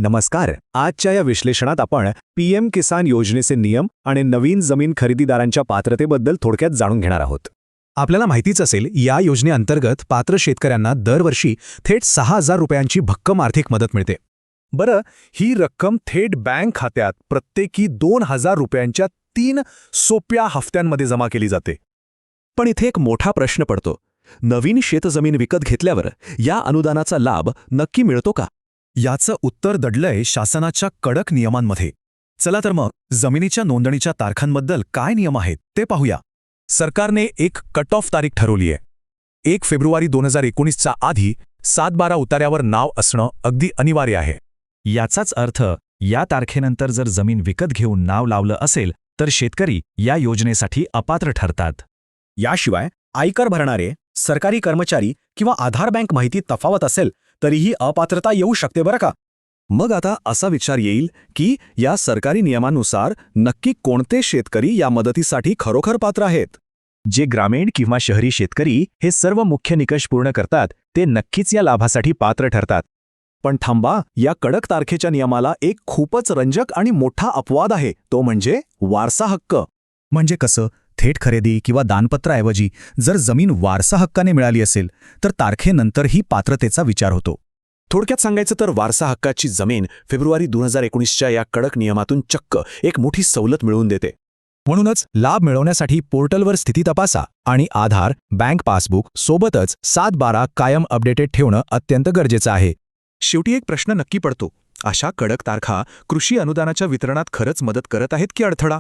नमस्कार. आजच्या या विश्लेषणात आपण पीएम किसान योजनेचे नियम आणि नवीन जमीन खरेदीदारांच्या पात्रतेबद्दल थोडक्यात जाणून घेणार आहोत. आपल्याला माहितीच असेल, या योजनेअंतर्गत पात्र शेतकऱ्यांना दरवर्षी थेट 6,000 रुपयांची भक्कम आर्थिक मदत मिळते. बरं, ही रक्कम थेट बँक खात्यात प्रत्येकी 2,000 रुपयांच्या 3 सोप्या हफ्त्यांमध्ये जमा केली जाते. पण इथे एक मोठा प्रश्न पडतो. नवीन शेतजमीन विकत घेतल्यावर या अनुदानाचा लाभ नक्की मिळतो का? याचं उत्तर दडलंय शासनाच्या कडक नियमांमध्ये. चला तर मग जमिनीच्या नोंदणीच्या तारखांबद्दल काय नियम आहेत ते पाहूया. सरकारने एक कट ऑफ तारीख ठरवली आहे. 1 फेब्रुवारी 2019च्या आधी 7/12 उतार्यावर नाव असणं अगदी अनिवार्य आहे. याचाच अर्थ या तारखेनंतर जर जमीन विकत घेऊन नाव लावलं असेल तर शेतकरी या योजनेसाठी अपात्र ठरतात. याशिवाय आयकर भरणारे, सरकारी कर्मचारी किंवा आधार बँक माहिती तफावत असेल तरीही अपात्रता येऊ शकते बरं का. मग आता असा विचार येईल की या सरकारी नियमानुसार नक्की कोणते शेतकरी या मदतीसाठी खरोखर पात्र आहेत? जे ग्रामीण किंवा शहरी शेतकरी हे सर्व मुख्य निकष पूर्ण करतात ते नक्कीच या लाभासाठी पात्र ठरतात. पण थांबा, या कडक तारखेच्या नियमाला एक खूपच रंजक आणि मोठा अपवाद आहे, तो म्हणजे वारसा हक्क. म्हणजे कसं? थेट खरेदी किंवा दानपत्राऐवजी जर जमीन वारसा हक्काने मिळाली असेल तर तारखेनंतरही पात्रतेचा विचार होतो. थोडक्यात सांगायचं तर वारसा हक्काची जमीन फेब्रुवारी 2019च्या या कडक नियमातून चक्क एक मोठी सवलत मिळवून देते. म्हणूनच लाभ मिळवण्यासाठी पोर्टलवर स्थिती तपासा आणि आधार, बँक पासबुक सोबतच 7/12 कायम अपडेटेड ठेवणं अत्यंत गरजेचं आहे. शेवटी एक प्रश्न नक्की पडतो. अशा कडक तारखा कृषी अनुदानाच्या वितरणात खरंच मदत करत आहेत की अडथळा?